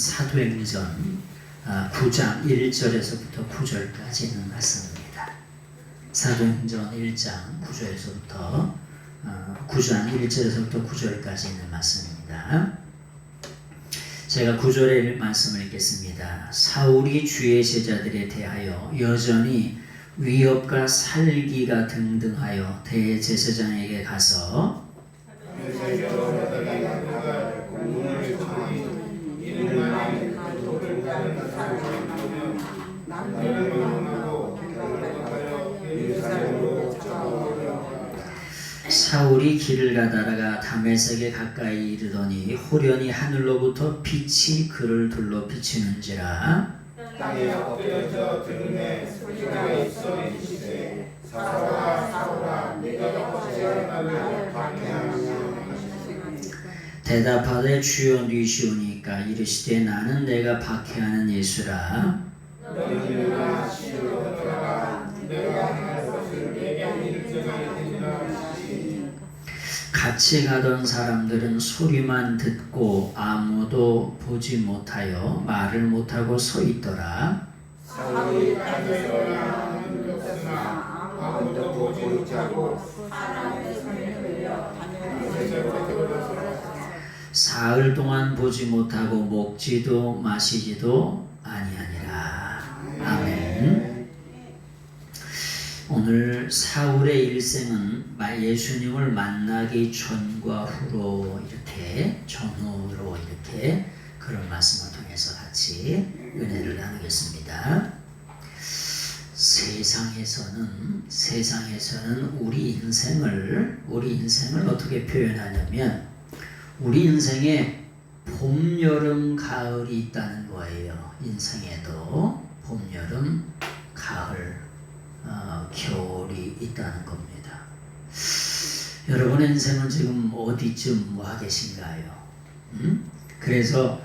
사도행전 9장 1절에서부터 9절까지 있는 말씀입니다. 사도행전 1장 9절에서부터 9장 1절에서부터 9절까지 있는 말씀입니다. 제가 9절의 말씀을 읽겠습니다. 사울이 주의 제자들에 대하여 여전히 위협과 살기가 등등하여 대제사장에게 가서 사울이 길을 가다가 다메섹에 가까이 이르더니 호련히 하늘로부터 빛이 그를 둘러 비치는지라 땅에 엎드려져 들음에 소리가 있어 이르시되 사울아 사울아 내가 어찌하여 나를 박해하느냐. 대답하되 주여 니시오니까 이르시되 나는 내가 박해하는 예수라. 너는 일어나 시로 들어가 내가 할 것을 내게 일정하게 되리라 하시니. 같이 가던 사람들은 소리만 듣고 아무도 보지 못하여 말을 못하고 서 있더라. 사울이 땅에서야 하는 것으나 아무도 보지 못하고 사람의 손에 걸려 다메섹으로 들어서라. 사흘 동안 보지 못하고 먹지도 마시지도 아니하니라. 아멘. 오늘 사울의 일생은 예수님을 만나기 전과 후로 이렇게 전후로 이렇게 그런 말씀을 통해서 같이 은혜를 나누겠습니다. 세상에서는 우리 인생을 어떻게 표현하냐면 우리 인생에 봄, 여름, 가을이 있다는 거예요. 인생에도 봄, 여름, 가을, 겨울이 있다는 겁니다. 여러분의 인생은 지금 어디쯤 와 계신가요? 그래서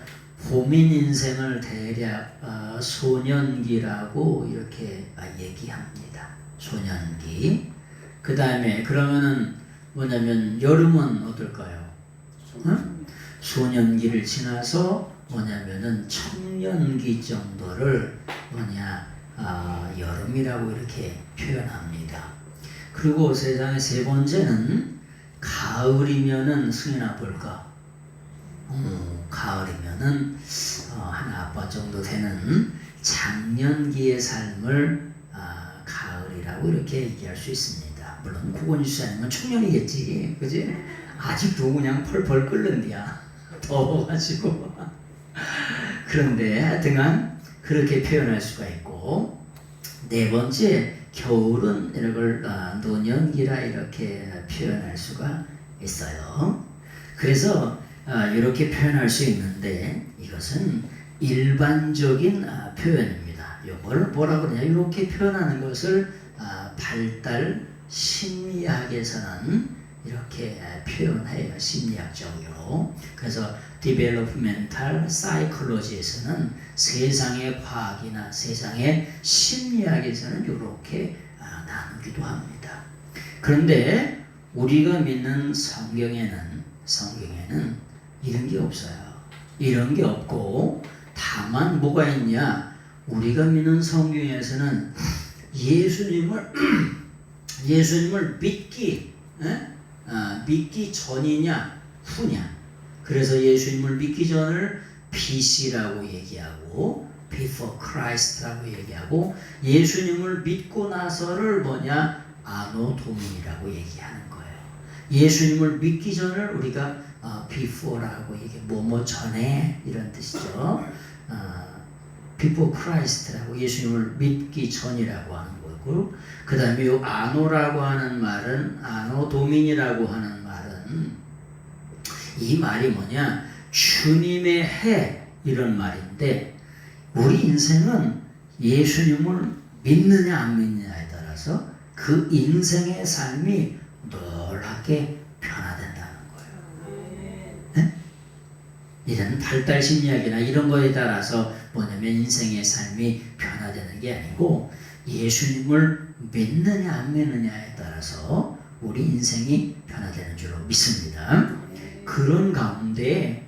봄인 인생을 대략 소년기라고 이렇게 얘기합니다. 소년기. 그 다음에 그러면은 뭐냐면 여름은 어떨까요? 소년기를 지나서 뭐냐면은 청년기 정도를 여름이라고 이렇게 표현합니다. 그리고 세상의 세 번째는 가을이면은 승인아 볼까? 가을이면은 한 아빠 정도 되는 장년기의 삶을 가을이라고 이렇게 얘기할 수 있습니다. 물론 구건이수 아니면 청년이겠지, 그지? 아직도 그냥 펄펄 끓는디야. 더워가지고. 그런데 하여튼간 그렇게 표현할 수가 있고, 네 번째 겨울은 이런 걸 노년기라 이렇게 표현할 수가 있어요. 그래서 이렇게 표현할 수 있는데 이것은 일반적인 표현입니다. 이걸 뭐라 그러냐, 이렇게 표현하는 것을 발달 심리학에서는 이렇게 표현해요. 심리학적으로. 그래서 Developmental Psychology에서는 세상의 과학이나 세상의 심리학에서는 이렇게 나누기도 합니다. 그런데 우리가 믿는 성경에는 이런 게 없어요. 이런 게 없고 다만 뭐가 있냐? 우리가 믿는 성경에서는 예수님을 믿기 전이냐 후냐. 그래서 예수님을 믿기 전을 BC라고 얘기하고 Before Christ라고 얘기하고 예수님을 믿고 나서를 아노 도미니라고 얘기하는 거예요. 예수님을 믿기 전을 우리가 Before라고 얘기해. 뭐뭐 전에 이런 뜻이죠. Before Christ라고 예수님을 믿기 전이라고 하는 거고, 그 다음에 이 아노라고 하는 말은 아노 도민이라고 하는 말은 이 말이 뭐냐, 주님의 해 이런 말인데 우리 인생은 예수님을 믿느냐 안 믿느냐에 따라서 그 인생의 삶이 놀랍게 변화된다는 거예요. 네? 이런 발달 심리학이나 이런 거에 따라서 뭐냐면 인생의 삶이 변화되는 게 아니고 예수님을 믿느냐 안 믿느냐에 따라서 우리 인생이 변화되는 줄로 믿습니다. 그런 가운데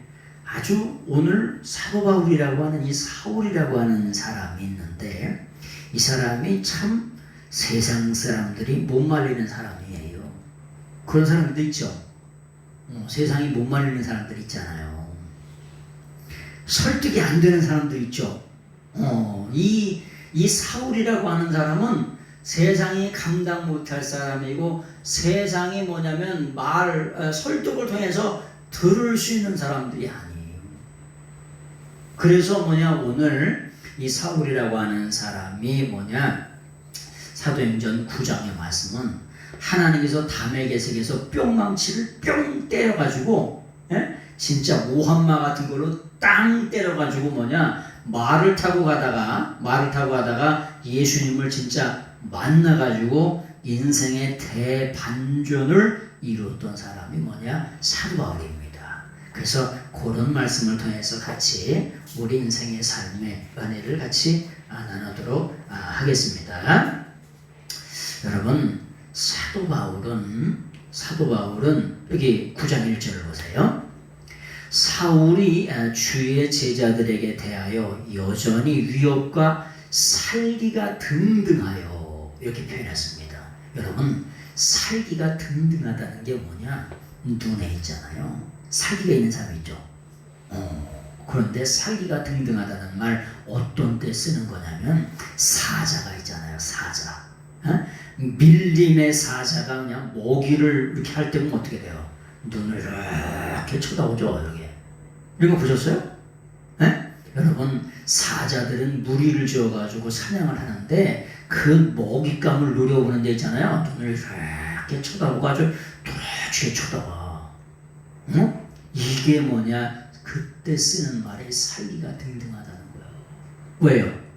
아주 오늘 사도 바울이라고 하는 이 사울이라고 하는 사람이 있는데 이 사람이 참 세상 사람들이 못 말리는 사람이에요. 그런 사람들도 있죠. 세상이 못 말리는 사람들 있잖아요. 설득이 안 되는 사람들 있죠. 이 사울이라고 하는 사람은 세상이 감당 못할 사람이고 세상이 뭐냐면 설득을 통해서 들을 수 있는 사람들이 아니에요. 그래서 오늘 이 사울이라고 하는 사람이 사도행전 9장의 말씀은 하나님께서 담의 계석에서 뿅망치를 뿅 때려가지고 진짜 오한마 같은 걸로 땅 때려가지고 말을 타고 가다가 예수님을 진짜 만나가지고 인생의 대반전을 이루었던 사람이 사도 바울입니다. 그래서 그런 말씀을 통해서 같이 우리 인생의 삶의 은혜를 같이 나누도록 하겠습니다. 여러분, 사도 바울은 여기 9장 1절을 보세요. 사울이 주의 제자들에게 대하여 여전히 위협과 살기가 등등하여 이렇게 표현했습니다. 여러분, 살기가 등등하다는 게 눈에 있잖아요. 살기가 있는 사람이 있죠. 그런데 살기가 등등하다는 말 어떤 때 쓰는 거냐면 사자가 있잖아요. 사자. 밀림의 사자가 그냥 먹이를 이렇게 할 때면 어떻게 돼요? 눈을 이렇게 쳐다보죠. 여기. 이런 거 보셨어요? 여러분, 사자들은 무리를 지어가지고 사냥을 하는데 그 먹잇감을 노려보는 데 있잖아요. 눈을 이렇게 쳐다보가지고 도라지게 쳐다봐. 이게 그때 쓰는 말이 살기가 등등하다는 거예요. 왜요?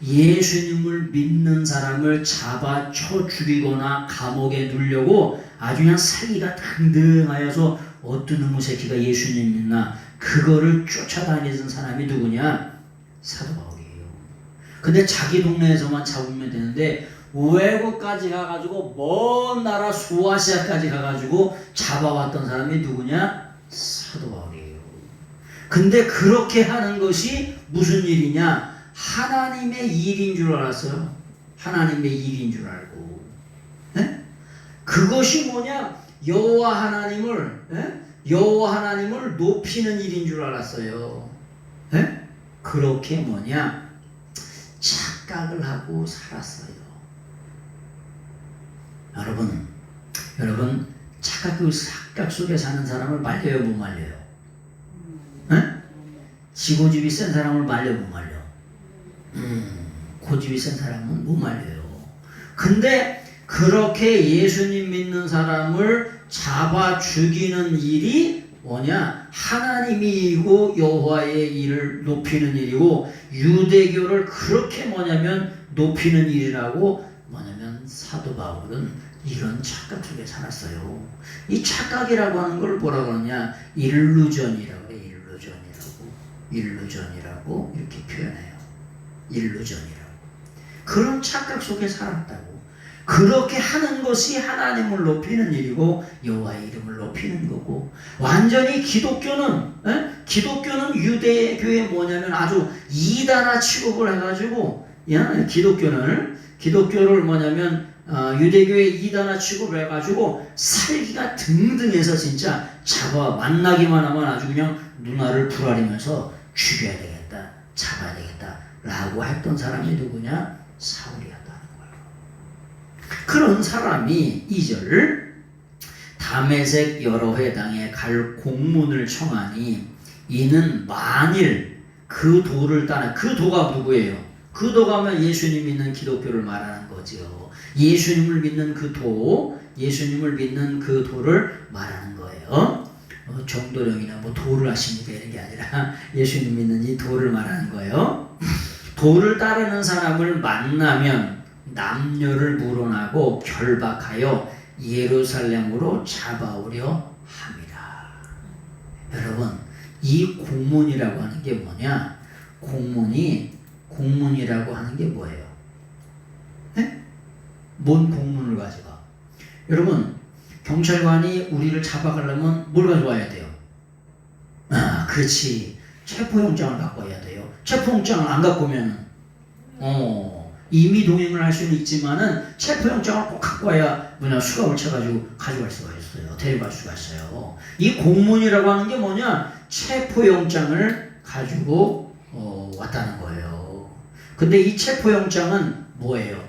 예수님을 믿는 사람을 잡아쳐 죽이거나 감옥에 누르려고 아주 그냥 살기가 등등하여서 어떤 놈의 새끼가 예수님 믿나 그거를 쫓아다니는 사람이 누구냐? 사도 바울이에요. 근데 자기 동네에서만 잡으면 되는데 외국까지 가가지고 먼 나라 소아시아까지 가가지고 잡아왔던 사람이 누구냐? 사도 바울이에요. 근데 그렇게 하는 것이 무슨 일이냐? 하나님의 일인 줄 알았어요. 하나님의 일인 줄 알고. 그것이 여호와 하나님을 높이는 일인 줄 알았어요. 그렇게 착각을 하고 살았어요. 여러분 착각 속에 사는 사람을 말려요, 못 말려요? 지고집이 센 사람을 말려, 못 말려? 고집이 센 사람은 못 말려요. 근데 그렇게 예수님 믿는 사람을 잡아 죽이는 일이 하나님이고 여호와의 일을 높이는 일이고 유대교를 그렇게 높이는 일이라고 사도 바울은 이런 착각 속에 살았어요. 이 착각이라고 하는 걸 뭐라고 그러냐? 일루전이라고 해요. 일루전이라고 이렇게 표현해요. 일루전이라고. 그런 착각 속에 살았다고. 그렇게 하는 것이 하나님을 높이는 일이고 여호와의 이름을 높이는 거고, 완전히 기독교는 유대교의 아주 이단화 취급을 해가지고 기독교를 유대교의 이단화 취급을 해가지고 살기가 등등해서 진짜 만나기만 하면 아주 그냥 누나를 부라리면서 죽여야 되겠다, 잡아야 되겠다 라고 했던 사람이 누구냐? 사울이었다는 거예요. 그런 사람이 2절 다메섹 여러 회당에 갈 공문을 청하니 이는 만일 그 도를 따라, 그 도가 누구예요? 그 도가 하면 예수님 믿는 기독교를 말하는 거죠. 예수님을 믿는 그 도를 말하는 거예요. 정도령이나 도를 하십니까 이런 게 아니라 예수님 믿는 이 도를 말하는 거예요. 도를 따르는 사람을 만나면 남녀를 물어나고 결박하여 예루살렘으로 잡아오려 합니다. 여러분, 이 공문이라고 하는 게 뭐냐? 공문이라고 하는 게 뭐예요? 뭔 공문을 가져가? 여러분, 경찰관이 우리를 잡아가려면 뭘 가져와야 돼요? 그 그렇지. 체포영장을 갖고 와야 돼요. 체포영장을 안 갖고 오면 이미 동행을 할 수는 있지만은 체포영장을 꼭 갖고 와야 수갑을 쳐가지고 가져갈 수가 있어요. 데려갈 수가 있어요. 이 공문이라고 하는 게 뭐냐? 체포영장을 가지고 왔다는 거예요. 근데 이 체포영장은 뭐예요?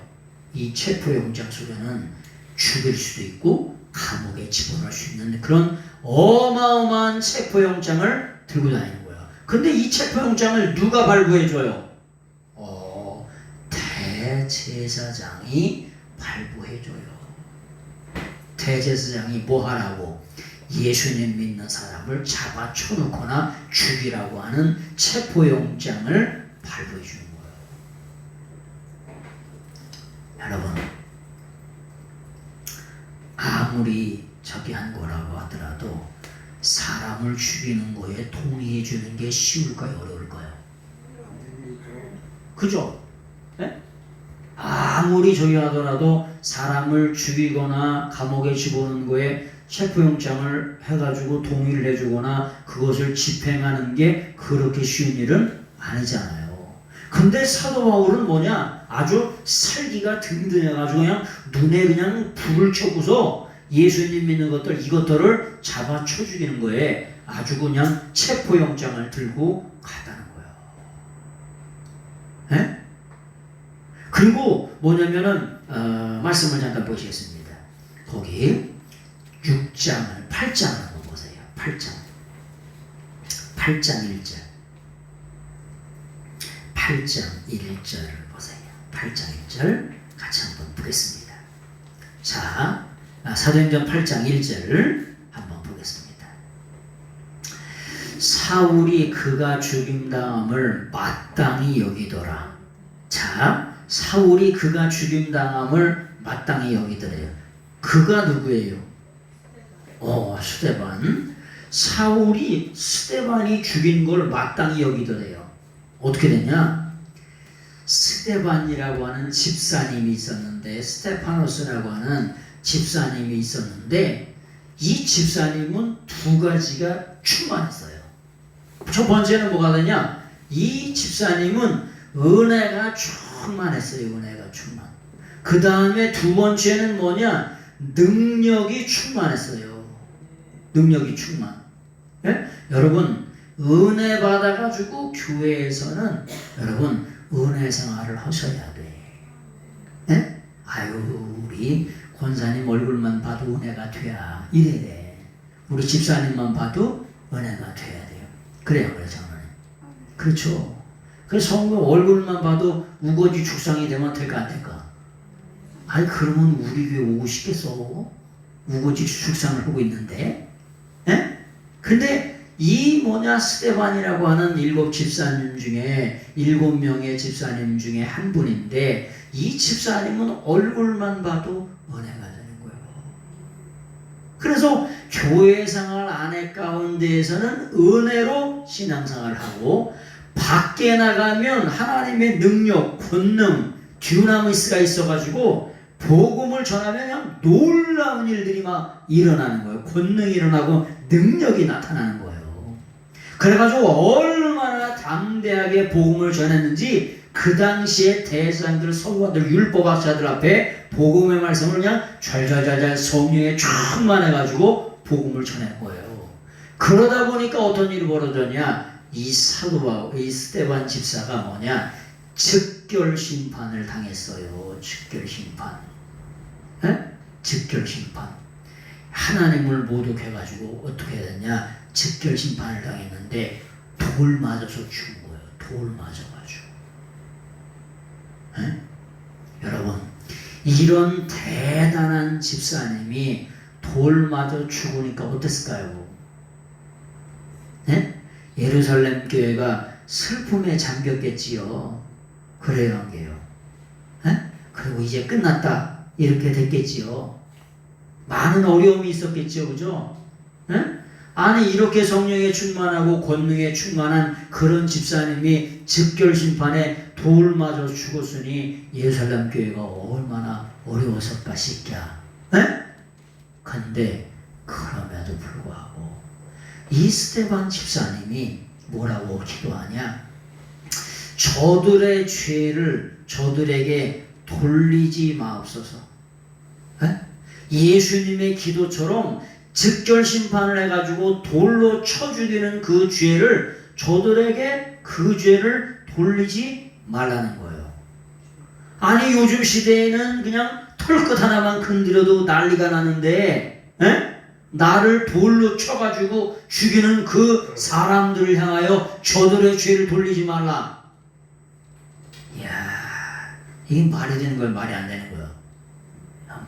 이 체포영장 속에는 죽일 수도 있고 감옥에 집어넣을 수 있는 그런 어마어마한 체포영장을 들고 다니는 거야. 근데 이 체포영장을 누가 발부해줘요? 대제사장이 발부해줘요. 대제사장이 뭐 하라고? 예수님 믿는 사람을 잡아 쳐놓거나 죽이라고 하는 체포영장을 발부해주는 거예요. 여러분, 아무리 저기 한 거라고 하더라도 사람을 죽이는 거에 동의해 주는 게 쉬울까요? 어려울까요? 그죠? 네? 아무리 저기 하더라도 사람을 죽이거나 감옥에 집어넣는 거에 체포영장을 해가지고 동의를 해주거나 그것을 집행하는 게 그렇게 쉬운 일은 아니잖아요. 근데 사도 바울은 뭐냐? 아주 살기가 든든해가지고 그냥 눈에 그냥 불을 켜고서 예수님 믿는 것들 이것들을 잡아쳐 죽이는 거에 아주 그냥 체포영장을 들고 가다는 거예요. 네? 그리고 뭐냐면은 말씀을 잠깐 보시겠습니다. 거기 6장을 8장을 한번 보세요. 8장 1절 8장 1절을 보세요. 8장 1절 같이 한번 보겠습니다. 자, 사도행전 8장 1절을 한번 보겠습니다. 사울이 그가 죽임당함을 마땅히 여기더라. 자, 사울이 그가 죽임당함을 마땅히 여기더래요. 그가 누구예요? 스데반. 사울이 스데반이 죽인 걸 마땅히 여기더래요. 어떻게 됐냐? 스데반이라고 하는 집사님이 있었는데, 스테파노스라고 하는 집사님이 있었는데, 이 집사님은 두 가지가 충만했어요. 첫 번째는 뭐가 되냐? 이 집사님은 은혜가 충만했어요. 은혜가 충만. 그 다음에 두 번째는 뭐냐? 능력이 충만했어요. 능력이 충만. 예? 여러분, 은혜 받아가지고 교회에서는 여러분 은혜 생활을 하셔야 돼. 예? 아유, 우리 권사님 얼굴만 봐도 은혜가 돼야 이래. 우리 집사님만 봐도 은혜가 돼야 돼요. 그래요, 장로님. 그렇죠. 그래서 성도 얼굴만 봐도 우거지 축상이 되면 될까 안 될까? 아니, 그러면 우리 교회 오고 싶겠어? 우거지 축상을 하고 있는데. 예? 근데 이 스데반이라고 하는 7 집사님 중에 7명의 집사님 중에 한 분인데, 이 집사님은 얼굴만 봐도 은혜가 되는 거예요. 그래서 교회 생활 안에 가운데에서는 은혜로 신앙생활을 하고, 밖에 나가면 하나님의 능력, 권능, 듀나미스가 있어가지고 복음을 전하면 그냥 놀라운 일들이 막 일어나는 거예요. 권능이 일어나고 능력이 나타나는 거예요. 그래가지고 얼마나 담대하게 복음을 전했는지 그 당시에 대사장들, 서구관들, 율법학자들 앞에 복음의 말씀을 그냥 잘잘잘잘 성령에 충만해가지고 복음을 전할 거예요. 그러다 보니까 어떤 일이 벌어졌냐? 이 사도바울, 이 스데반 집사가 즉결 심판을 당했어요. 즉결 심판. 에? 즉결 심판. 하나님을 모독해가지고 어떻게 됐냐? 즉결 심판을 당했는데 돌 맞아서 죽은 거예요. 돌 맞아가지고. 에? 여러분, 이런 대단한 집사님이 돌 맞아 죽으니까 어땠을까요? 에? 예루살렘 교회가 슬픔에 잠겼겠지요. 그래요, 안 그래요? 그리고 이제 끝났다 이렇게 됐겠지요. 많은 어려움이 있었겠죠, 그죠? 아니, 이렇게 성령에 충만하고 권능에 충만한 그런 집사님이 즉결 심판에 돌 맞아 죽었으니 예루살렘 교회가 얼마나 어려웠을까 싶냐. 근데 그럼에도 불구하고 이 스데반 집사님이 뭐라고 기도하냐? 저들의 죄를 저들에게 돌리지 마옵소서. 예수님의 기도처럼 즉결 심판을 해가지고 돌로 쳐 죽이는 그 죄를 저들에게 그 죄를 돌리지 말라는 거예요. 아니 요즘 시대에는 그냥 털끝 하나만 건드려도 난리가 나는데 나를 돌로 쳐가지고 죽이는 그 사람들을 향하여 저들의 죄를 돌리지 말라. 이야, 이게 말이 되는 거예요? 말이 안 되는 거예요?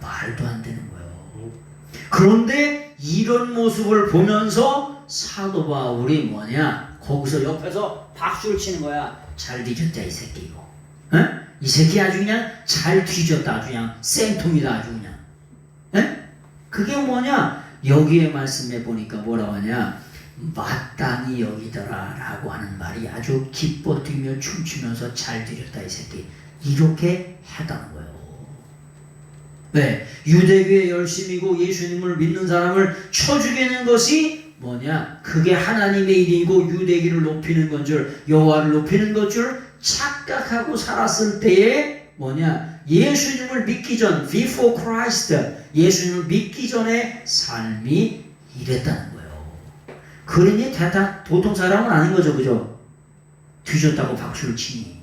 말도 안 되는 거예요. 그런데 이런 모습을 보면서 사도 바울이 뭐냐? 거기서 옆에서 박수를 치는 거야. 잘 뒤졌다 이 새끼 이거. 이 새끼 아주 그냥 잘 뒤졌다. 아주 그냥 생통이다 아주 그냥. 그게 뭐냐? 여기에 말씀해 보니까 뭐라고 하냐? 마땅히 여기더라 라고 하는 말이 아주 기뻐 뛰며 춤추면서 잘 뒤졌다 이 새끼. 이렇게 했다는 거예요. 왜? 유대교에 열심이고 예수님을 믿는 사람을 쳐 죽이는 것이 뭐냐? 그게 하나님의 일이고 유대교를 높이는 건 줄, 여호와를 높이는 것 줄 착각하고 살았을 때에 뭐냐? 예수님을 믿기 전, before Christ, 예수님을 믿기 전에 삶이 이랬다는 거예요. 그러니 대단 보통 사람은 아닌 거죠, 그죠? 뒤졌다고 박수를 치니.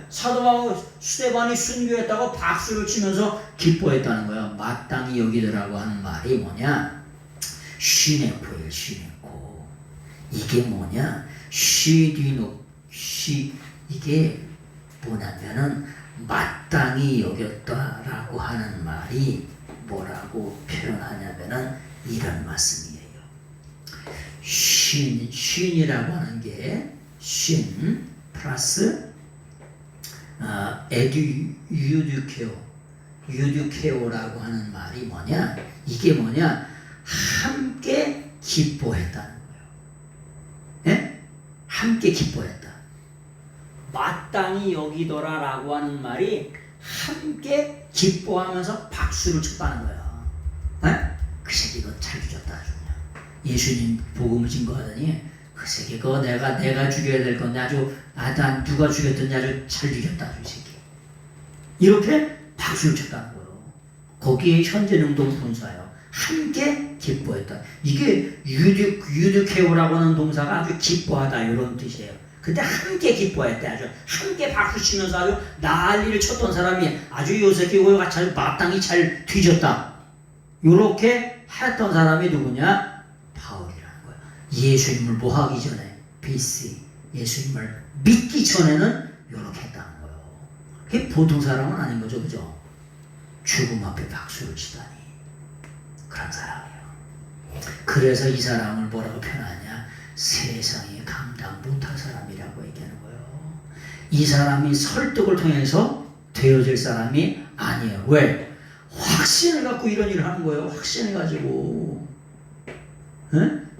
사도 바울 스데반이 순교했다고 박수를 치면서 기뻐했다는 거야. 마땅히 여기더라고 하는 말이 뭐냐? 쉬네코예요. 쉬네코. 이게 뭐냐? 이게 뭐냐면은 마땅히 여겼다라고 하는 말이 뭐라고 표현하냐면은 이런 말씀이에요. 쉰이라고 하는 게 쉰 플러스 유듀케오라고 하는 말이 뭐냐? 이게 뭐냐? 함께 기뻐했다는 거예요. 함께 기뻐했다. 마땅히 여기더라라고 하는 말이 함께 기뻐하면서 박수를 쳤다는 거야. 그 새끼 그거 잘 뒤졌다 아주 그냥. 예수님 복음을 증거하더니 그 새끼 그거 내가 죽여야 될 건데 아주 누가 죽였더니 아주 잘 뒤졌다 아주 이 새끼. 이렇게 박수를 쳤다는 거예요. 거기에 현재 능동 분사예요. 함께 기뻐했다. 이게 유드케오라고 하는 동사가 아주 기뻐하다 이런 뜻이에요. 근데 함께 기뻐했대. 아주 함께 박수 치면서 아주 난리를 쳤던 사람이 아주 요 새끼 이거 잘 마땅히 잘 뒤졌다. 이렇게 했던 사람이 누구냐? 바울이라는 거예요. 예수님을 뭐 하기 전에 BC 예수님을 믿기 전에는 이렇게 했다는 거예요. 그게 보통 사람은 아닌 거죠, 그죠? 죽음 앞에 박수를 치다니 그런 사람이에요. 그래서 이 사람을 뭐라고 표현하냐? 세상에 감당 못할 사람이라고 얘기하는 거예요. 이 사람이 설득을 통해서 되어질 사람이 아니에요. 왜? 확신을 갖고 이런 일을 하는 거예요. 확신을 가지고.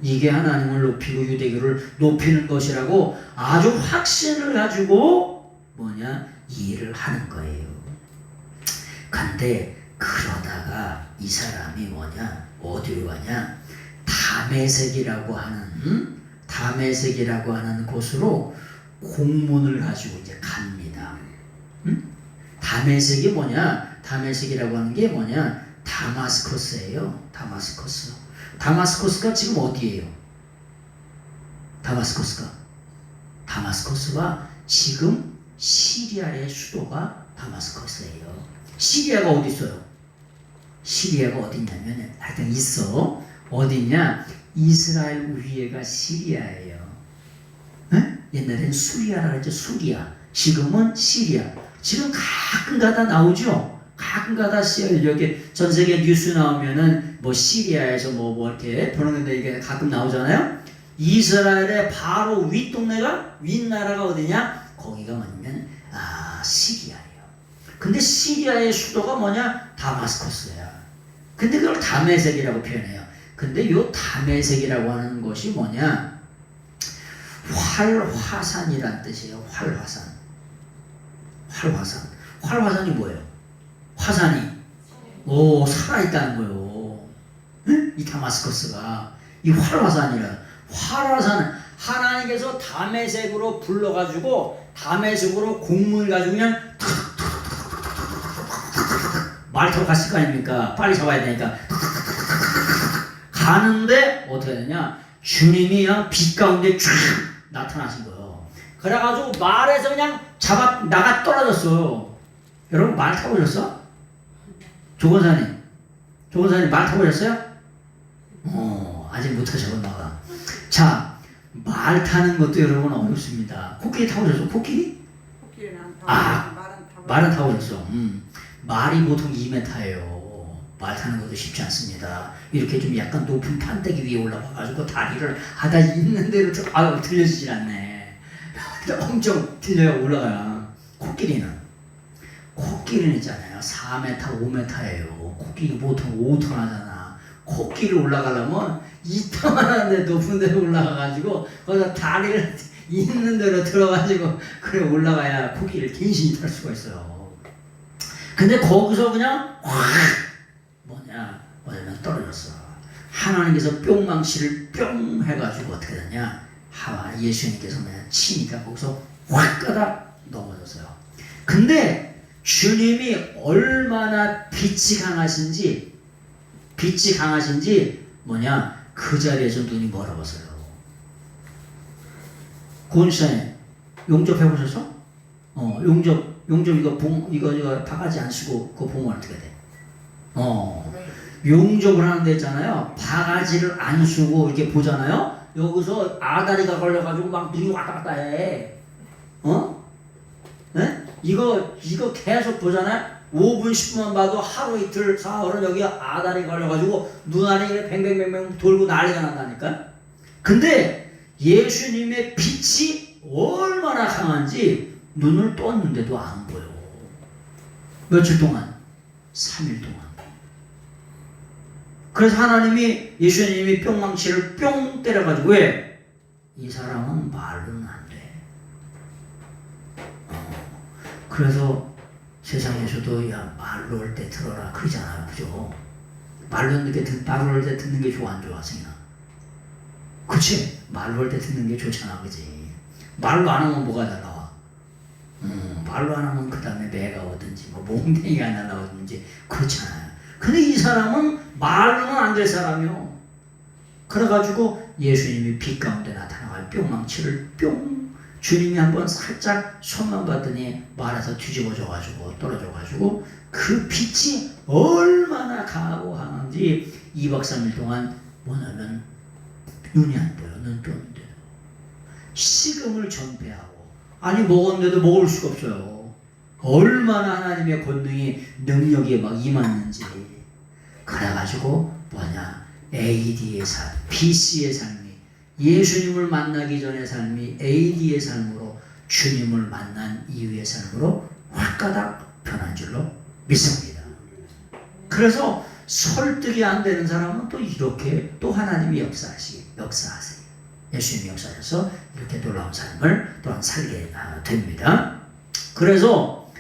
이게 하나님을 높이고 유대교를 높이는 것이라고 아주 확신을 가지고 뭐냐? 이 일을 하는 거예요. 근데 그러다가 이 사람이 뭐냐? 어디로 가냐? 다메섹이라고 하는 곳으로 공문을 가지고 이제 갑니다. 다메섹이 뭐냐? 다메섹이라고 하는 게 뭐냐? 다마스커스예요. 다마스커스가 지금 어디예요? 다마스커스가 지금 시리아의 수도가 다마스커스예요. 시리아가 어디 있어요? 시리아가 어디 있냐면 하여튼 있어. 어디냐? 이스라엘 위에가 시리아예요. 옛날엔 수리아라 그랬죠. 수리아. 지금은 시리아. 지금 가끔가다 나오죠. 가끔가다 여기 전 세계 뉴스 나오면은 뭐 시리아에서 뭐 이렇게 보는데 이게 가끔 나오잖아요. 이스라엘의 바로 윗동네가 윗나라가 어디냐? 거기가 뭐냐면 시리아예요. 근데 시리아의 수도가 뭐냐? 다마스커스야. 근데 그걸 다메섹이라고 표현해요. 근데 요 다메섹이라고 하는 것이 뭐냐? 활화산이란 뜻이에요. 활화산이 뭐예요? 화산이 살아있다는 거예요. 이 다마스커스가 이 활화산이라. 활화산 하나님께서 다메섹으로 불러가지고 다메섹으로 공문을 가지고 그냥 말 타고 갔을 거 아닙니까? 빨리 잡아야 되니까 가는데 어떻게 되냐? 주님이 그냥 빛 가운데 쫙 나타나신 거예요. 그래가지고 말에서 그냥 나가 떨어졌어요. 여러분 말 타보셨어? 조건사님 말 타보셨어요? 아직 못 타셨나 봐. 자, 말 타는 것도 여러분 어렵습니다. 코끼리 타보셨어? 코끼리? 코끼리는 안 타고 말은 타보셨어. 말이 보통 2m예요. 말 타는 것도 쉽지 않습니다. 이렇게 좀 약간 높은 판때기 위에 올라가가지고 다리를 하다 있는 대로 들려지질 않네. 엄청 들려야 올라가요. 코끼리는 있잖아요. 4m, 5m예요. 코끼리 보통 5톤 하잖아. 코끼리 올라가려면 2톤 하는데 높은 데로 올라가가지고 거기서 다리를 있는 대로 들어가지고 그래 올라가야 코끼리를 간신히 탈 수가 있어요. 근데 거기서 그냥 뭐냐면 떨어졌어. 하나님께서 뿅망치를 뿅 해가지고 어떻게 되냐? 예수님께서 그냥 치니까 거기서 확 까닥 넘어졌어요. 근데 주님이 얼마나 빛이 강하신지 그 자리에서 눈이 멀어졌어요. 고은시장님 용접 해보셨어? 용접 이거 바가지 안 쓰고 그거 보면 어떻게 돼? 용접을 하는 데 있잖아요. 바가지를 안 쓰고 이렇게 보잖아요. 여기서 아다리가 걸려가지고 막 눈이 왔다 갔다 해. 네? 이거 계속 보잖아요. 5분 10분만 봐도 하루 이틀 사흘은 여기 아다리 걸려가지고 눈 안에 뱅뱅뱅뱅 돌고 난리가 난다니까. 근데 예수님의 빛이 얼마나 강한지 눈을 떴는데도 안 보여. 며칠 동안? 3일 동안. 그래서 하나님이 예수님이 뿅망치를 뿅 때려가지고 왜? 이 사람은 말로는 안 돼. 그래서 세상에서도 야 말로 할 때 들어라 그러잖아요. 그죠? 말로 할 때 듣는 게 좋아 안 좋아 승인아? 그치? 말로 할 때 듣는 게 좋잖아. 그지? 말로 안 하면 뭐가 날라와? 말로 안 하면 그 다음에 매가 오든지 뭐 몽댕이가 날라오든지 그렇잖아요. 근데 이 사람은 말로는 안 될 사람이요. 그래가지고 예수님이 빛 가운데 나타나가 뿅망치를 뿅 주님이 한번 살짝 손만 봤더니 말에서 뒤집어져가지고 떨어져가지고 그 빛이 얼마나 강하고 강한지 2박 3일 동안 뭐냐면 눈이 안 보여. 눈 떴는데도 식음을 전폐하고 아니 먹었는데도 먹을 수가 없어요. 얼마나 하나님의 권능이 능력이 막 임했는지. 그래가지고 AD의 삶, BC의 삶이 예수님을 만나기 전의 삶이 AD의 삶으로 주님을 만난 이후의 삶으로 확가닥 변한 줄로 믿습니다. 그래서 설득이 안 되는 사람은 또 이렇게 또 하나님이 역사하세요. 예수님이 역사하셔서 이렇게 놀라운 삶을 또한 살게 됩니다. 그래서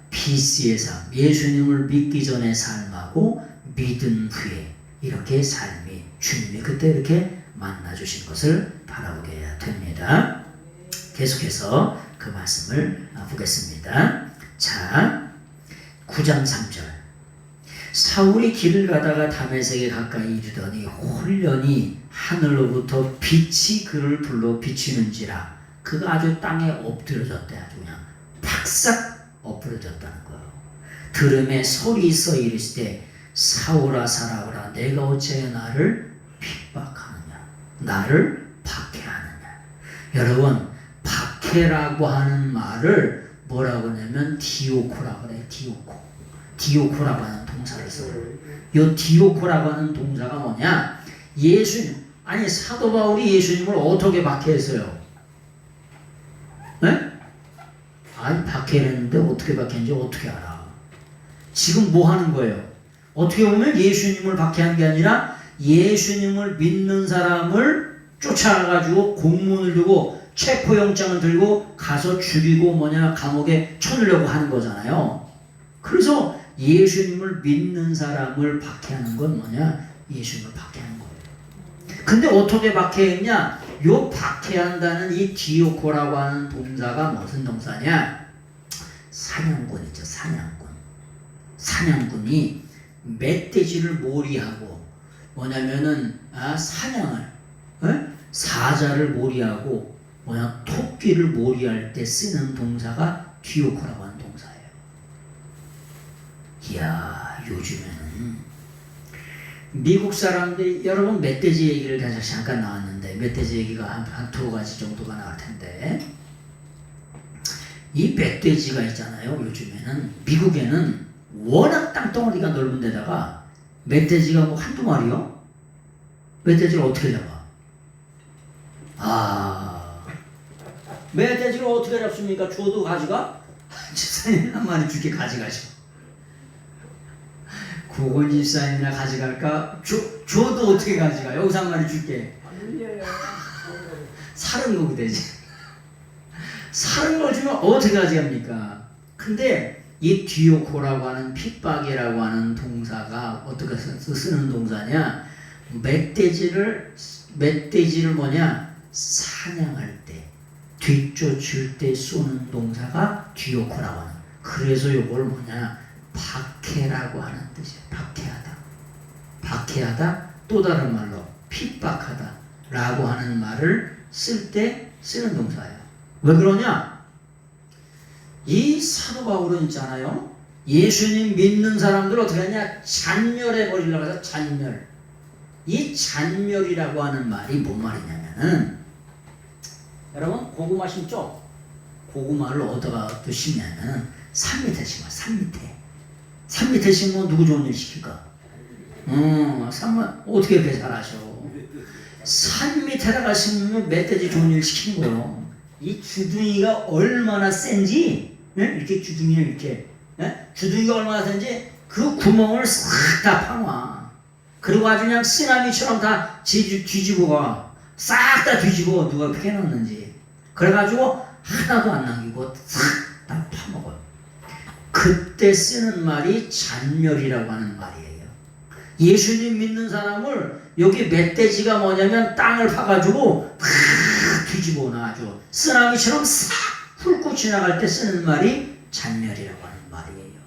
BC의 삶, 예수님을 믿기 전의 삶하고 믿은 후에 이렇게 삶이 주님이 그때 이렇게 만나주신 것을 바라보게 됩니다. 계속해서 그 말씀을 보겠습니다. 자, 9장 3절. 사울이 길을 가다가 다메섹에 가까이 이르더니 홀련히 하늘로부터 빛이 그를 불러 비추는지라. 그가 아주 땅에 엎드려졌대. 아주 그냥 팍싹 엎드려졌다는 거예요. 들음에 소리 있어 이르시되 사울아 사울아 내가 어찌하여 나를 핍박하느냐 나를 박해하느냐. 여러분 박해라고 하는 말을 뭐라고 하냐면 디오코라고 해요. 디오코라고 하는 동사를 써요. 이 디오코라고 하는 동사가 뭐냐? 사도 바울이 예수님을 어떻게 박해했어요? 네? 아니 박해했는데 어떻게 박해했는지 어떻게 알아? 지금 뭐 하는 거예요? 어떻게 보면 예수님을 박해한 게 아니라 예수님을 믿는 사람을 쫓아가가지고 공문을 두고 체포영장을 들고 가서 죽이고 감옥에 쳐넣으려고 하는 거잖아요. 그래서 예수님을 믿는 사람을 박해하는 건 예수님을 박해하는 거예요. 근데 어떻게 박해했냐? 요 박해한다는 이 디오코라고 하는 동사가 무슨 동사냐? 사냥꾼 있죠, 사냥꾼. 사냥꾼이 멧돼지를 몰이하고 뭐냐면은 사냥을 사자를 몰이하고 뭐냐 토끼를 몰이할 때 쓰는 동사가 디오코라고 하는 동사예요. 이야, 요즘에는 미국 사람들이, 여러분 멧돼지 얘기를 다시 잠깐 나왔는데 멧돼지 얘기가 한 두 가지 정도가 나올 텐데, 이 멧돼지가 있잖아요. 요즘에는 미국에는 워낙 땅덩어리가 넓은 데다가 멧돼지가 뭐 한두 마리요? 멧돼지를 어떻게 잡아? 멧돼지를 어떻게 잡습니까? 줘도 가져가? 집사님 한 마리 줄게, 가져가셔. 국원 집사님이나 가져갈까? 줘도 어떻게 가져가? 여기서 한 마리 줄게. 사는 거고 되지. 사는 걸 주면 어떻게 가져갑니까? 근데 이 디오코라고 하는 핍박이라고 하는 동사가 어떻게 쓰는 동사냐? 멧돼지를 뭐냐? 사냥할 때, 뒤쫓을 때 쏘는 동사가 디오코라고 하는. 그래서 요걸 뭐냐? 박해라고 하는 뜻이에요. 박해하다. 박해하다, 또 다른 말로 핍박하다 라고 하는 말을 쓸 때 쓰는 동사예요. 왜 그러냐? 이 사도 바울은 있잖아요. 예수님 믿는 사람들 어떻게 하냐? 잔멸해 버리려고 해서 잔멸. 이 잔멸이라고 하는 말이 뭔 말이냐면은, 여러분 고구마 심죠? 고구마를 얻어가 심냐면은 산 밑에 심어. 산 밑에 심으면 누구 좋은 일 시킬까? 산만 어떻게 그렇게 잘하셔? 산 밑에다가 심으면 멧돼지 좋은 일 시키는 거예요. 이 주둥이가 얼마나 센지, 이렇게 주둥이를 이렇게, 주둥이가 얼마나 센지 그 구멍을 싹 다 파놔. 그리고 아주 그냥 쓰나미처럼 다 뒤집어 가. 싹 다 뒤집어, 누가 패놨는지. 그래가지고 하나도 안 남기고 싹 다 파먹어요. 그때 쓰는 말이 잔멸이라고 하는 말이에요. 예수님 믿는 사람을 여기 멧돼지가 뭐냐면 땅을 파가지고 팍 뒤집어 놔. 아주 쓰나미처럼 싹 훑고 지나갈 때 쓰는 말이 잔멸이라고 하는 말이에요.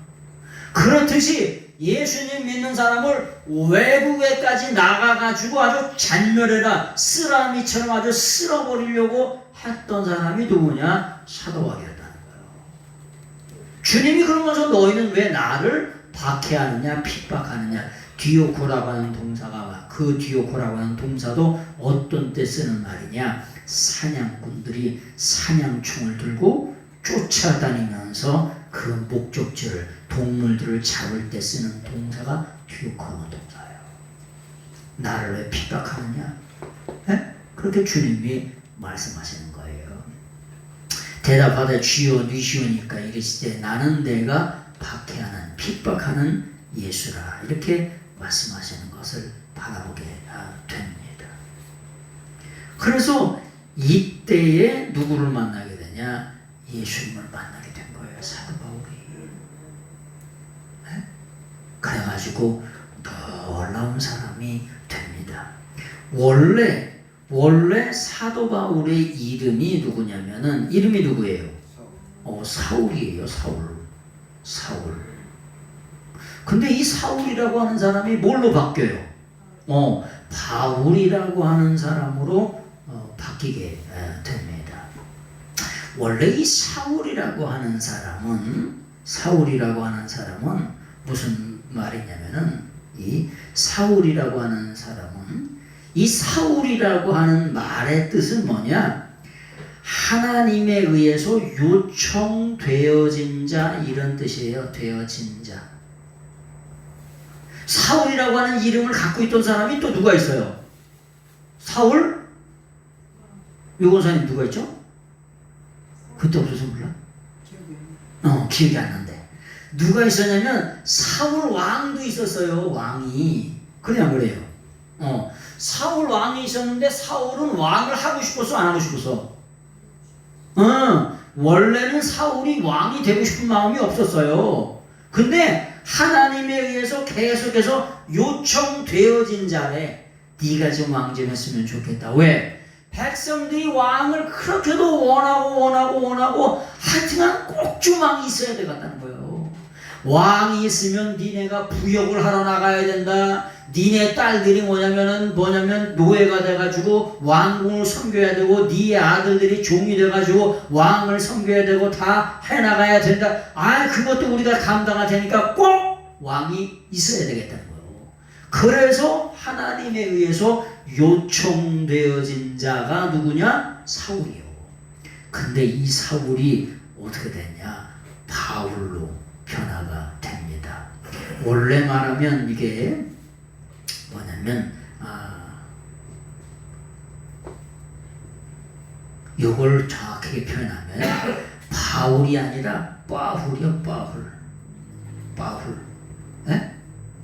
그렇듯이 예수님 믿는 사람을 외국에까지 나가가지고 아주 잔멸해라, 쓰라미처럼 아주 쓸어버리려고 했던 사람이 누구냐? 사도 바울이었다는 거예요. 주님이 그러면서 너희는 왜 나를 박해하느냐, 핍박하느냐. 디오코라고 하는 동사가, 그 디오코라고 하는 동사도 어떤 때 쓰는 말이냐? 사냥꾼들이 사냥총을 들고 쫓아다니면서 그 목적지를, 동물들을 잡을 때 쓰는 동사가 디오코라는 동사예요. 나를 왜 핍박하느냐? 그렇게 주님이 말씀하시는 거예요. 대답하되 주여 니시오니까 이르시되 나는 내가 박해하는, 핍박하는 예수라. 이렇게 말씀하시는 것을 바라보게 됩니다. 그래서 이때에 누구를 만나게 되냐? 예수님을 만나게 된 거예요, 사도 바울이. 그래가지고 놀라운 사람이 됩니다. 원래 사도 바울의 이름이 누구냐면은, 이름이 누구예요? 사울이에요. 사울. 근데 이 사울이라고 하는 사람이 뭘로 바뀌어요? 바울이라고 하는 사람으로 바뀌게 됩니다. 원래 이 사울이라고 하는 사람은 무슨 말이냐면은, 이 사울이라고 하는 사람은, 이 사울이라고 하는 말의 뜻은 뭐냐? 하나님에 의해서 요청되어진 자, 이런 뜻이에요. 되어진 자. 사울이라고 하는 이름을 갖고 있던 사람이 또 누가 있어요? 사울? 유건사님 누가 있죠? 그때 없어서 몰라? 기억이 안 난대. 누가 있었냐면 사울 왕도 있었어요. 왕이. 그래 안 그래요? 사울 왕이 있었는데 사울은 왕을 하고 싶었어, 안 하고 싶었어? 원래는 사울이 왕이 되고 싶은 마음이 없었어요. 근데 하나님에 의해서 계속해서 요청되어진 자래. 네가 좀 왕 좀 했으면 좋겠다. 왜? 백성들이 왕을 그렇게도 원하고 하여튼간 꼭 좀 왕이 있어야 되겠다는 거예요. 왕이 있으면 니네가 부역을 하러 나가야 된다. 니네 딸들이 뭐냐면 노예가 돼가지고 왕궁을 섬겨야 되고 네 아들들이 종이 돼가지고 왕을 섬겨야 되고 다 해나가야 된다. 그것도 우리가 감당할 테니까 꼭 왕이 있어야 되겠다는 거예요. 그래서 하나님에 의해서 요청되어진 자가 누구냐? 사울이요. 근데 이 사울이 어떻게 됐냐? 바울로 변화가 됩니다. 원래 말하면 이게 뭐냐면 이걸 정확하게 표현하면 바울이 아니라 빠훌이요.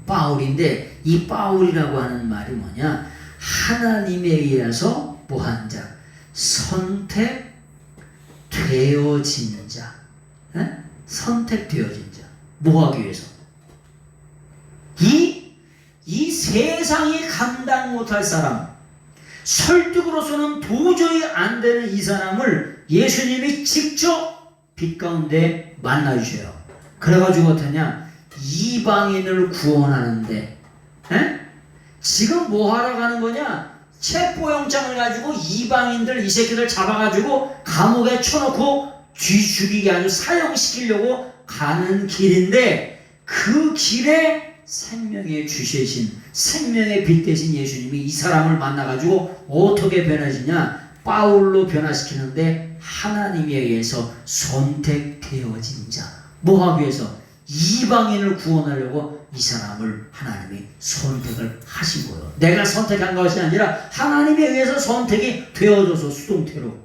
바울인데 이 바울이라고 하는 말이 뭐냐? 하나님에 의해서 뭐한 자, 선택되어진 자, 선택되어진 자. 뭐하기 위해서? 이 세상이 감당 못할 사람, 설득으로서는 도저히 안 되는 이 사람을 예수님이 직접 빛 가운데 만나주셔요. 그래가지고 어떠냐? 이방인을 구원하는데, 지금 뭐 하러 가는 거냐? 체포영장을 가지고 이방인들, 이 새끼들 잡아가지고 감옥에 쳐놓고 쥐 죽이게 아주 사형시키려고 가는 길인데, 그 길에 생명의 주시신, 생명의 빛 되신 예수님이 이 사람을 만나가지고 어떻게 변해지냐? 바울로 변화시키는데 하나님에 의해서 선택되어진 자. 뭐 하기 위해서? 이방인을 구원하려고 이 사람을 하나님이 선택을 하신 거예요. 내가 선택한 것이 아니라 하나님에 의해서 선택이 되어져서 수동태로.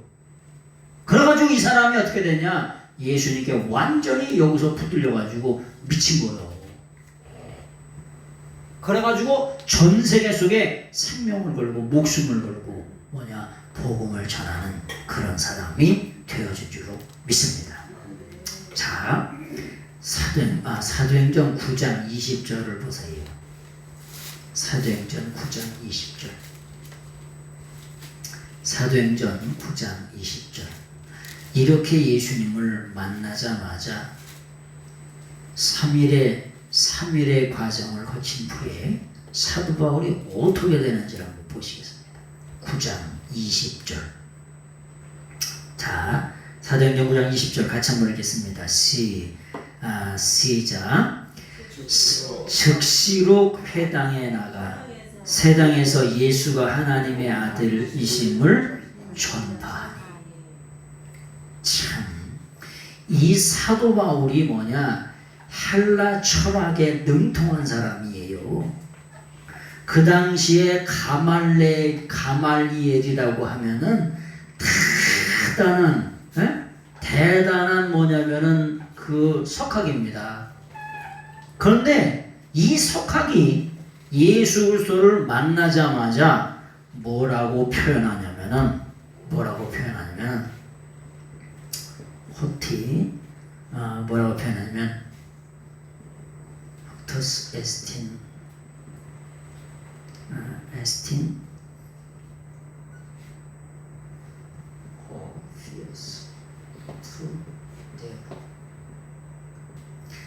그래가지고 이 사람이 어떻게 되냐? 예수님께 완전히 여기서 붙들려가지고 미친 거예요. 그래가지고 전 세계 속에 생명을 걸고 목숨을 걸고 복음을 전하는 그런 사람이 되어진 줄로 믿습니다. 자, 사도행전 9장 20절을 보세요. 사도행전 9장 20절. 사도행전 9장 20절. 이렇게 예수님을 만나자마자 3일의 과정을 거친 후에 사도 바울이 어떻게 되는지를 한번 보시겠습니다. 9장 20절. 자, 사도행전 9장 20절 같이 한번 읽겠습니다. 시작. 즉시로 회당에 나가 세당에서 예수가 하나님의 아들이심을 전파하니. 참, 이 사도 바울이 헬라 철학에 능통한 사람이에요. 그 당시에 가말리엘이라고 하면은 대단한 그 석학입니다. 그런데 이 석학이 예수 그리스도를 만나자마자 뭐라고 표현하냐면은 뭐라고 표현하냐면 헥터스 에스틴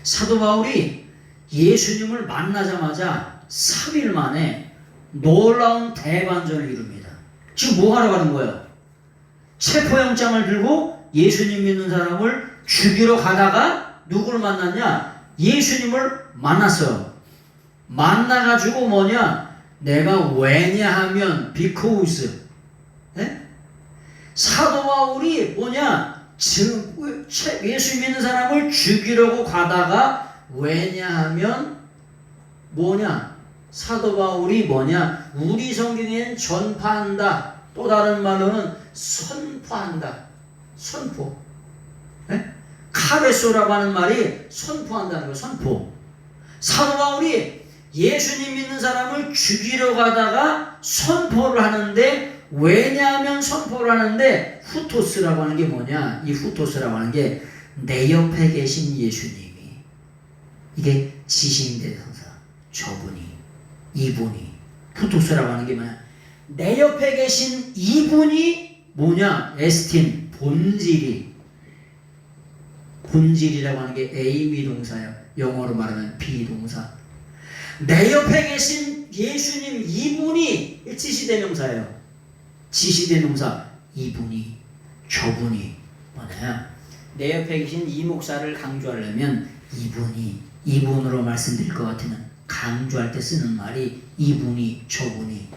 사도 바울이 예수님을 만나자마자 3일 만에 놀라운 대반전을 이룹니다. 지금 뭐 하러 가는 거예요? 체포영장을 들고 예수님 믿는 사람을 죽이러 가다가 누구를 만났냐? 예수님을 만났어요. 만나가지고 내가 왜냐하면 because 사도 바울이 예수 믿는 사람을 죽이려고 가다가 왜냐하면 사도 바울이 우리 성경에는 전파한다. 또 다른 말로는 선포한다. 선포. 카레소라고 하는 말이 선포한다는 거예요. 선포. 사도 바울이 예수님 믿는 사람을 죽이러 가다가 선포를 하는데, 왜냐하면 선포를 하는데 후토스라고 하는 게 이 후토스라고 하는 게 내 옆에 계신 예수님이, 이게 지신대성사, 저분이, 이분이, 후토스라고 하는 게 뭐냐? 내 옆에 계신 이분이 뭐냐? 에스틴, 본질이라고 하는 게 에이미 동사예요. 영어로 말하면 비동사. 내 옆에 계신 예수님 이분이 지시대명사예요. 지시대명사 이분이, 저분이 뭐냐? 내 옆에 계신 이 목사를 강조하려면 이분으로 말씀드릴 것 같으면 강조할 때 쓰는 말이 이분이, 저분이.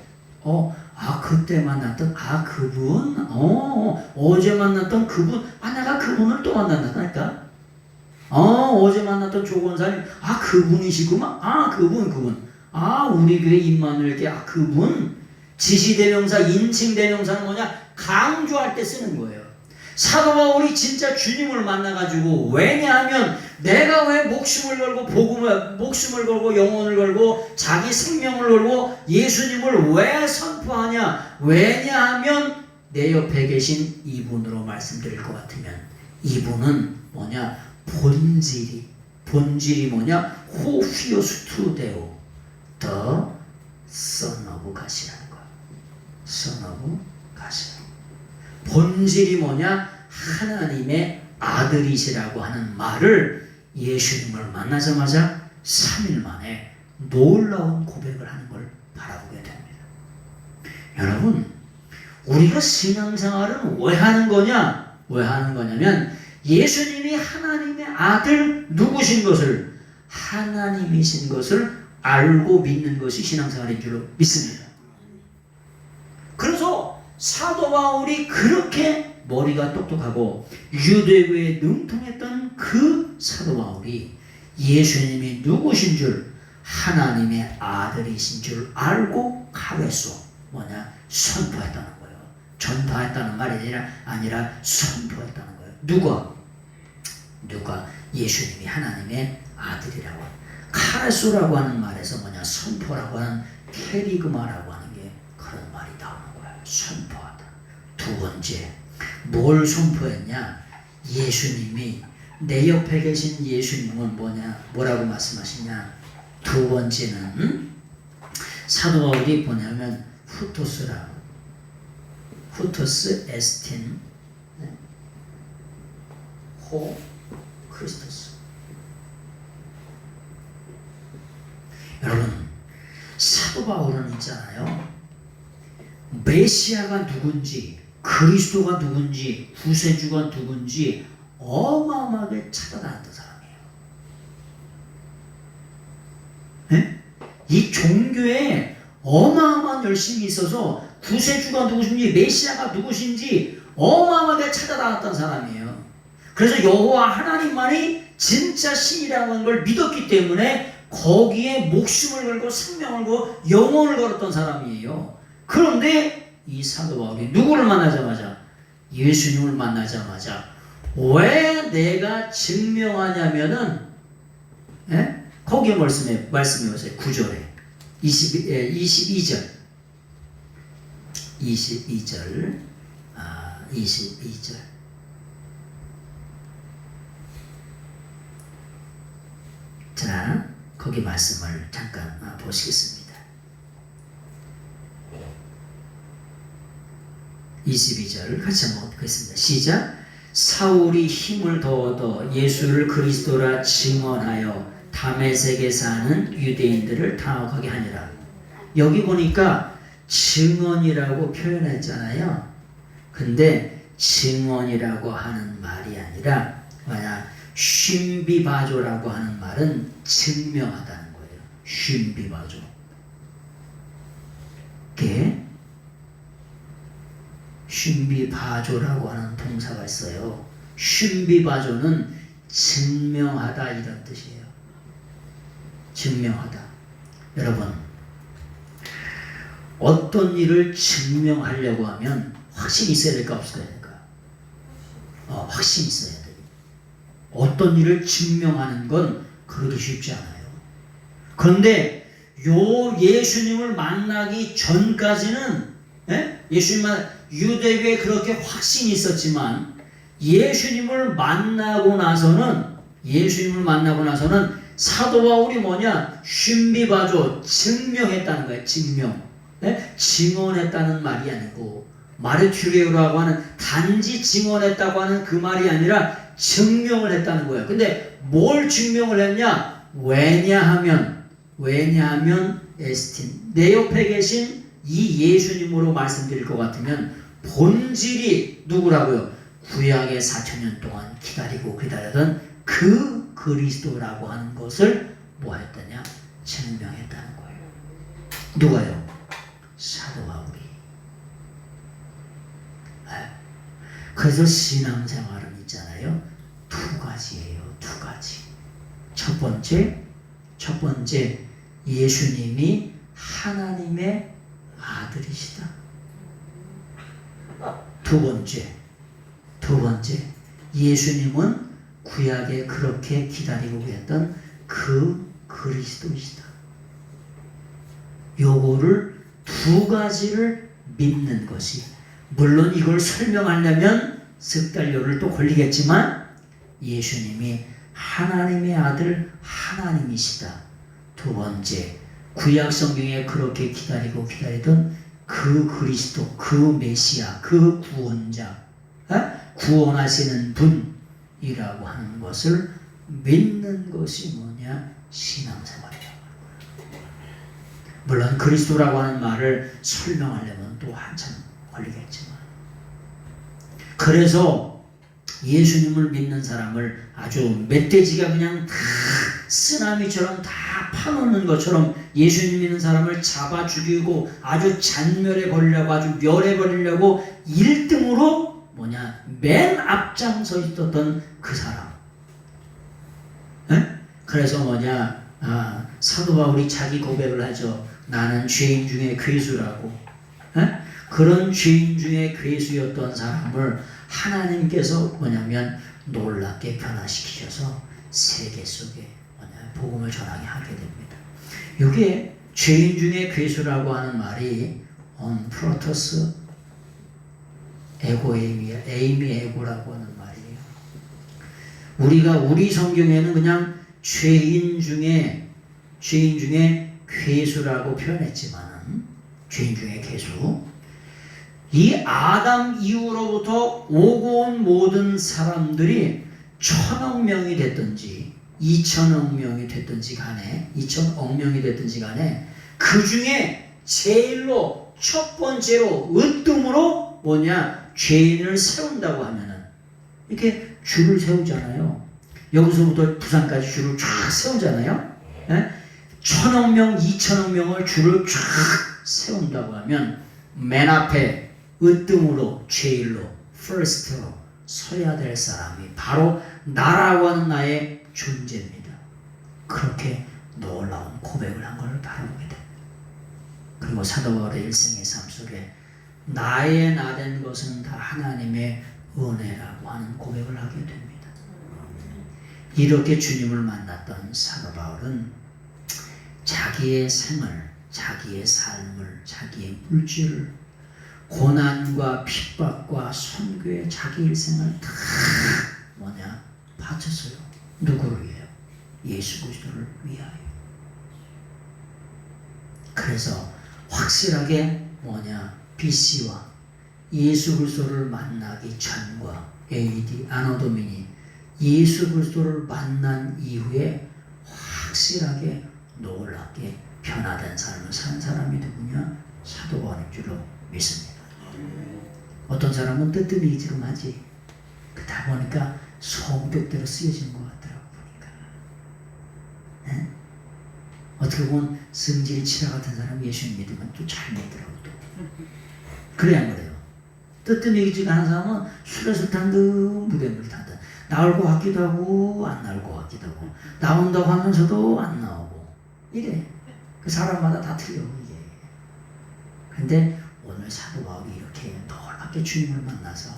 그때 만났던 그분, 어제 만났던 그분, 내가 그분을 또 만난다니까. 어제 만났던 조건사님, 그분이시구만. 그분. 우리 교회 임마누엘께 그분. 지시대명사, 인칭대명사는 뭐냐? 강조할 때 쓰는 거예요. 사도 바울이 진짜 주님을 만나가지고, 왜냐하면 내가 왜 목숨을 걸고 영혼을 걸고 자기 생명을 걸고 예수님을 왜 선포하냐? 왜냐하면 내 옆에 계신 이분으로 말씀드릴 것 같으면 이분은 뭐냐? 본질이 뭐냐? 호피오스투데오 더 Son of God이라는 거야. Son of God. 본질이 뭐냐? 하나님의 아들이시라고 하는 말을 예수님을 만나자마자 3일 만에 놀라운 고백을 하는 걸 바라보게 됩니다. 여러분, 우리가 신앙생활은 왜 하는 거냐? 왜 하는 거냐면 예수님이 하나님의 아들 누구신 것을, 하나님이신 것을 알고 믿는 것이 신앙생활인 줄로 믿습니다. 그래서 사도 바울이 그렇게 머리가 똑똑하고 유대교에 능통했던 그 사도 바울이 예수님이 누구신 줄, 하나님의 아들이신 줄 알고 가외서 선포했다는 거예요. 전파했다는 말이 아니라 선포했다는 거예요. 누가 예수님이 하나님의 아들이라고. 카레소라고 하는 말에서 선포라고 하는 케리그마라고 하는 게 그런 말이 나오는 거예요. 선포하다. 두 번째, 뭘 선포했냐? 예수님이, 내 옆에 계신 예수님은 뭐라고 말씀하시냐? 두 번째는 사도 바울이 뭐냐면 후토스라고, 후토스 에스틴 호 크리스토스. 여러분, 사도 바울은 있잖아요, 메시아가 누군지, 그리스도가 누군지, 구세주가 누군지 어마어마하게 찾아다녔던 사람이에요. 네? 이 종교에 어마어마한 열심이 있어서 구세주가 누구신지, 메시아가 누구신지 어마어마하게 찾아다녔던 사람이에요. 그래서 여호와 하나님만이 진짜 신이라고 하는 걸 믿었기 때문에 거기에 목숨을 걸고 생명을 걸고 영혼을 걸었던 사람이에요. 그런데 이 사도 바울이 누구를 만나자마자, 예수님을 만나자마자 왜 내가 증명하냐면은, 거기에 말씀해 보세요. 9절에 22절 22절 자, 거기 말씀을 잠깐 보시겠습니다. 22절 같이 한번 보겠습니다. 시작. 사울이 힘을 더 얻어 예수를 그리스도라 증언하여 다메섹에 사는 유대인들을 당혹하게 하니라. 여기 보니까 증언이라고 표현했잖아요. 근데 증언이라고 하는 말이 아니라 쉰비바조라고 하는 말은 증명하다는 거예요. 쉰비바조. 그게 쉰비바조라고 하는 동사가 있어요. 쉰비바조는 증명하다 이런 뜻이에요. 증명하다. 여러분, 어떤 일을 증명하려고 하면 확신이 있어야 될까 없어야 될까? 확신이 있어야 돼요. 어떤 일을 증명하는 건 그렇게 쉽지 않아요. 그런데 예수님을 만나기 전까지는 예수님만 유대교에 그렇게 확신이 있었지만 예수님을 만나고 나서는 사도 바울이 쉰비바조 증명했다는 거예요. 증명. 증언했다는 말이 아니고 마르투리오라고 하는 단지 증언했다고 하는 그 말이 아니라 증명을 했다는 거예요. 근데 뭘 증명을 했냐? 왜냐하면 에스틴 내 옆에 계신 이 예수님으로 말씀드릴 것 같으면 본질이 누구라고요? 구약의 4,000년 동안 기다리던 그 그리스도라고 하는 것을 뭐 했더냐? 증명했다는 거예요. 누가요? 사도 바울이. 그래서 신앙생활은 있잖아요. 두 가지예요. 두 가지. 첫 번째 예수님이 하나님의 아들이시다. 두 번째 예수님은 구약에 그렇게 기다리고 계셨던 그 그리스도이시다. 요거를 두 가지를 믿는 것이, 물론 이걸 설명하려면 석 달료를 또 걸리겠지만 예수님이 하나님의 아들 하나님이시다. 두 번째, 구약 성경에 그렇게 기다리던 그 그리스도, 그 메시아, 그 구원자, 구원하시는 분이라고 하는 것을 믿는 것이 뭐냐? 신앙생활이라고 하는 거예요. 물론 그리스도라고 하는 말을 설명하려면 또 한참 걸리겠지만, 그래서 예수님을 믿는 사람을 아주 멧돼지가 그냥 다 쓰나미처럼 다 파놓는 것처럼 예수님 믿는 사람을 잡아 죽이고 아주 잔멸해 버리려고, 아주 멸해 버리려고 1등으로 뭐냐? 맨 앞장서 있었던 그 사람. 그래서 뭐냐? 사도 바울이 자기 고백을 하죠. 나는 죄인 중에 괴수라고. 그런 죄인 중에 괴수였던 사람을 하나님께서 뭐냐면 놀랍게 변화시키셔서 세계 속에 뭐냐 복음을 전하게 하게 됩니다. 이게 죄인 중에 괴수라고 하는 말이 프로토스 에이미 에고라고 하는 말이에요. 우리가 우리 성경에는 그냥 죄인 중에 괴수라고 표현했지만, 죄인 중에 괴수, 이 아담 이후로부터 오고 온 모든 사람들이 1,000억 명이 됐든지 2,000억 명이 됐든지 간에, 2,000억 명이 됐든지 간에 그 중에 제일로 첫 번째로 으뜸으로 뭐냐? 죄인을 세운다고 하면은 이렇게 줄을 세우잖아요. 여기서부터 부산까지 줄을 쫙 세우잖아요. 1,000억 명, 2,000억 명을 줄을 쫙 세운다고 하면 맨 앞에 으뜸으로 제일로 first로 서야 될 사람이 바로 나라고 하는 나의 존재입니다. 그렇게 놀라운 고백을 한 걸 바라보게 됩니다. 그리고 사도 바울의 일생의 삶 속에 나의 나된 것은 다 하나님의 은혜라고 하는 고백을 하게 됩니다. 이렇게 주님을 만났던 사도 바울은 자기의 생을, 자기의 삶을, 자기의 물질을 고난과 핍박과 선교에 자기 일생을 다 뭐냐? 바쳤어요. 누구를 위해요? 예수 그리스도를 위하여. 그래서 확실하게 뭐냐? BC와 예수 그리스도를 만나기 전과 AD 아노도미니 예수 그리스도를 만난 이후에 확실하게 놀랍게 변화된 삶을 산 사람이 누구냐? 사도 바울인 줄로 믿습니다. 어떤 사람은 뜨뜻미지근하지, 그러다 보니까 성격대로 쓰여지는 것 같더라고 보니까. 어떻게 보면 성질이 치라 같은 사람 예수님 믿으면 또 잘 믿더라고 또. 그래 안 그래요? 뜨뜻미지근한 사람은 술에서 탄 듯 무덤을 타든 나올 것 같기도 하고 안 나올 것 같기도 하고 나온다고 하면서도 안 나오고 이래. 그 사람마다 다 틀려 이게. 근데 오늘 사도 바울이 이렇게 놀랍게 주님을 만나서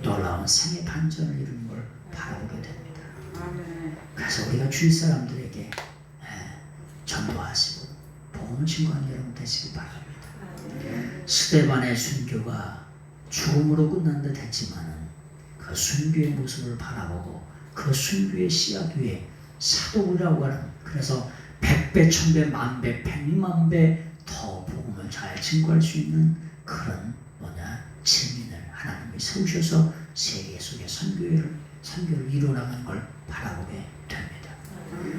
놀라운 생의 반전을 이루는 걸 바라보게 됩니다. 그래서 우리가 주위 사람들에게 전도하시고 복음을 증거하는 여러분 되시기 바랍니다. 스데반의 순교가 죽음으로 끝난 듯 했지만은 그 순교의 모습을 바라보고 그 순교의 씨앗 위에 사도라고 하는, 그래서 100배, 1000배, 10,000배, 1,000,000배 더 복음을 잘 증거할 수 있는 그런 증인을 하나님이 세우셔서 세계 속에 선교를 이루어나가는 걸 바라보게 됩니다.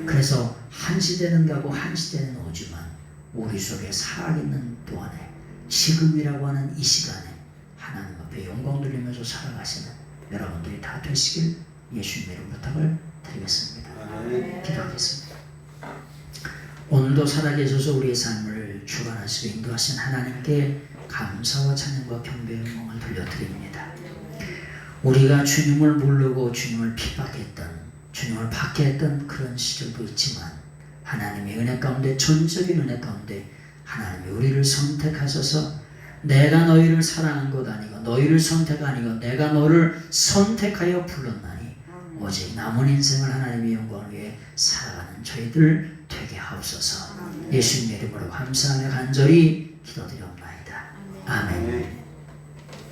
그래서 한 시대는 가고 한 시대는 오지만 우리 속에 살아있는 동안에 지금이라고 하는 이 시간에 하나님 앞에 영광 돌리면서 살아가시는 여러분들이 다 되시길 예수님의 이름 부탁을 드리겠습니다. 기도하겠습니다. 오늘도 살아계셔서 우리의 삶을 주관하시고 인도하신 하나님께 감사와 찬양과 경배의 영광을 돌려드립니다. 우리가 주님을 모르고 주님을 핍박했던, 주님을 박해했던 그런 시절도 있지만 하나님의 은혜 가운데, 전적인 은혜 가운데 하나님이 우리를 선택하셔서 내가 너희를 사랑한 것 아니고 너희를 아니고 내가 너를 선택하여 불렀나니 오직 남은 인생을 하나님의 영광을 위해 살아가는 저희들 되게 하옵소서. 예수님의 이름으로 감사하며 간절히 기도드리옵나이다. 아멘.